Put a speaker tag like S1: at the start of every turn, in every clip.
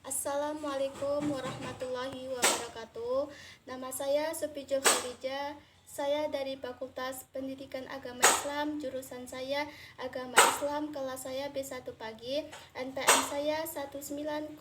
S1: Assalamualaikum warahmatullahi wabarakatuh. Nama saya Supijul Khadijah. Saya dari Fakultas Pendidikan Agama Islam, jurusan saya Agama Islam, kelas saya B1 pagi. NPM saya 19010200076.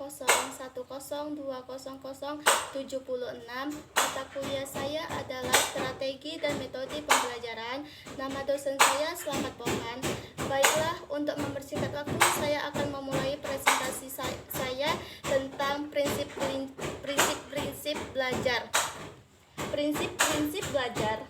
S1: Mata kuliah saya adalah Strategi dan Metode Pembelajaran. Nama dosen saya Selamat Pohan. Baiklah, untuk mempersingkat waktu, saya akan memulai presentasi saya tentang prinsip-prinsip belajar. Prinsip-prinsip belajar.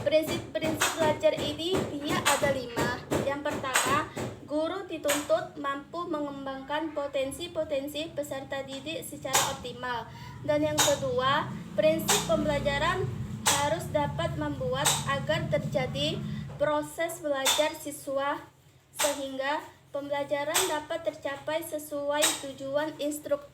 S1: Prinsip-prinsip belajar ini dia ada 5. Yang pertama, guru dituntut mampu mengembangkan potensi-potensi peserta didik secara optimal. Dan yang kedua, prinsip pembelajaran harus dapat membuat agar terjadi proses belajar siswa sehingga pembelajaran dapat tercapai sesuai tujuan instruksional.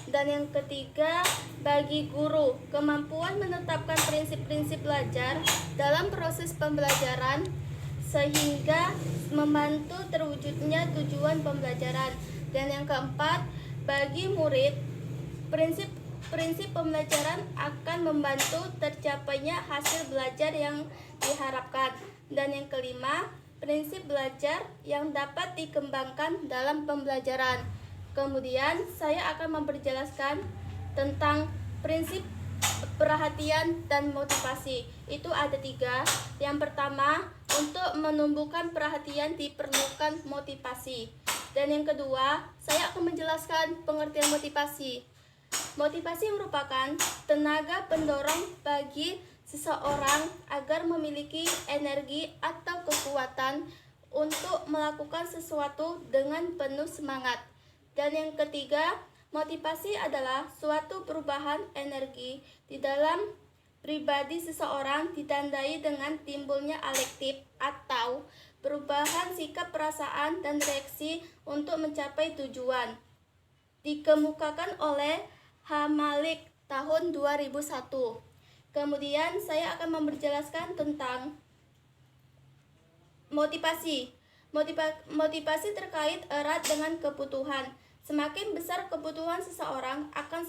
S1: Dan yang ketiga, bagi guru, kemampuan menetapkan prinsip-prinsip belajar dalam proses pembelajaran sehingga membantu terwujudnya tujuan pembelajaran. Dan yang keempat, bagi murid, prinsip pembelajaran akan membantu tercapainya hasil belajar yang diharapkan. Dan yang kelima, prinsip belajar yang dapat dikembangkan dalam pembelajaran. Kemudian saya akan memperjelaskan tentang prinsip perhatian dan motivasi. Itu ada 3. Yang pertama, untuk menumbuhkan perhatian diperlukan motivasi. Dan yang kedua, saya akan menjelaskan pengertian motivasi. Motivasi merupakan tenaga pendorong bagi seseorang agar memiliki energi atau kekuatan untuk melakukan sesuatu dengan penuh semangat. Dan yang ketiga, motivasi adalah suatu perubahan energi di dalam pribadi seseorang ditandai dengan timbulnya afektif atau perubahan sikap, perasaan, dan reaksi untuk mencapai tujuan. Dikemukakan oleh H. Malik tahun 2001. Kemudian saya akan memperjelaskan tentang motivasi. Motivasi terkait erat dengan kebutuhan. Semakin besar kebutuhan seseorang akan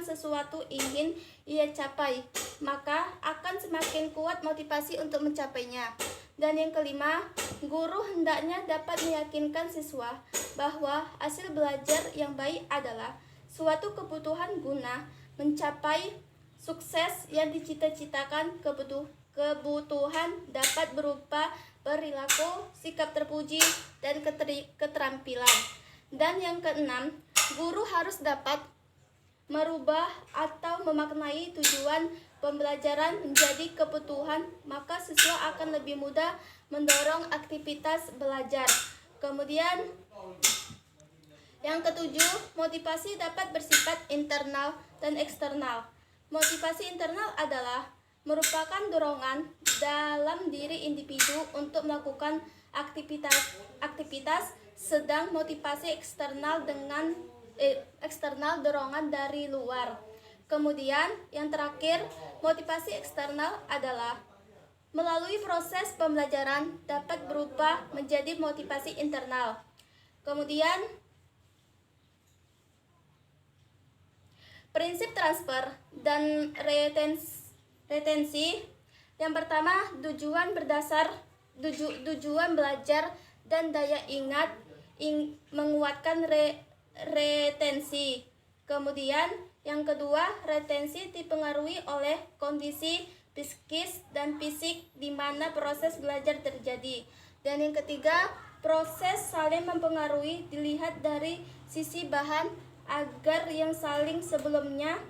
S1: sesuatu ingin ia capai, maka akan semakin kuat motivasi untuk mencapainya. Dan yang kelima, guru hendaknya dapat meyakinkan siswa bahwa hasil belajar yang baik adalah suatu kebutuhan guna mencapai sukses yang dicita-citakan. Kebutuhan dapat berupa perilaku, sikap terpuji, dan keterampilan. Dan yang keenam, guru harus dapat merubah atau memaknai tujuan pembelajaran menjadi kebutuhan, maka siswa akan lebih mudah mendorong aktivitas belajar. Kemudian yang ketujuh, motivasi dapat bersifat internal dan eksternal. Motivasi internal adalah merupakan dorongan dalam diri individu untuk melakukan aktivitas, sedang motivasi eksternal eksternal dorongan dari luar. Kemudian yang terakhir, motivasi eksternal adalah melalui proses pembelajaran dapat berubah menjadi motivasi internal. Kemudian prinsip transfer dan retensi. Yang pertama, tujuan belajar dan daya ingat menguatkan retensi. Kemudian yang kedua, retensi dipengaruhi oleh kondisi psikis dan fisik di mana proses belajar terjadi. Dan yang ketiga, proses saling mempengaruhi dilihat dari sisi bahan agar yang saling sebelumnya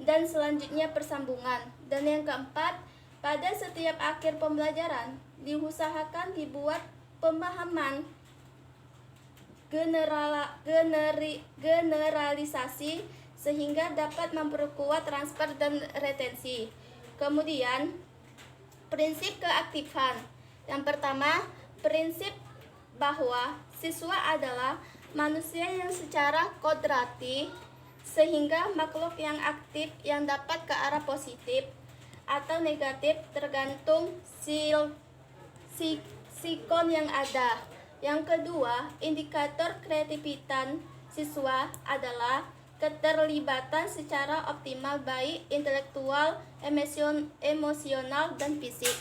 S1: dan selanjutnya bersambungan. Dan yang keempat, pada setiap akhir pembelajaran diusahakan dibuat pemahaman generalisasi sehingga dapat memperkuat transfer dan retensi. Kemudian prinsip keaktifan. Yang pertama, prinsip bahwa siswa adalah manusia yang secara kodrati sehingga makhluk yang aktif yang dapat ke arah positif atau negatif tergantung leksikon yang ada. Yang kedua, indikator kreativitas siswa adalah keterlibatan secara optimal baik intelektual, emosional, dan fisik.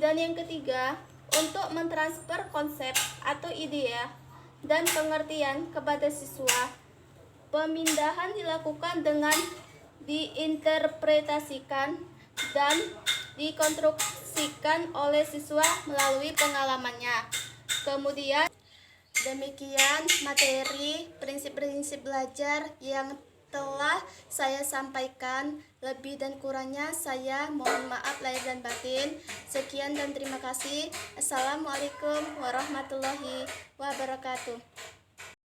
S1: Dan yang ketiga, untuk mentransfer konsep atau ide dan pengertian kepada siswa, pemindahan dilakukan dengan diinterpretasikan dan dikonstruksikan oleh siswa melalui pengalamannya. Kemudian demikian materi prinsip-prinsip belajar yang telah saya sampaikan. Lebih dan kurangnya saya mohon maaf lahir dan batin. Sekian dan terima kasih. Assalamualaikum warahmatullahi wabarakatuh.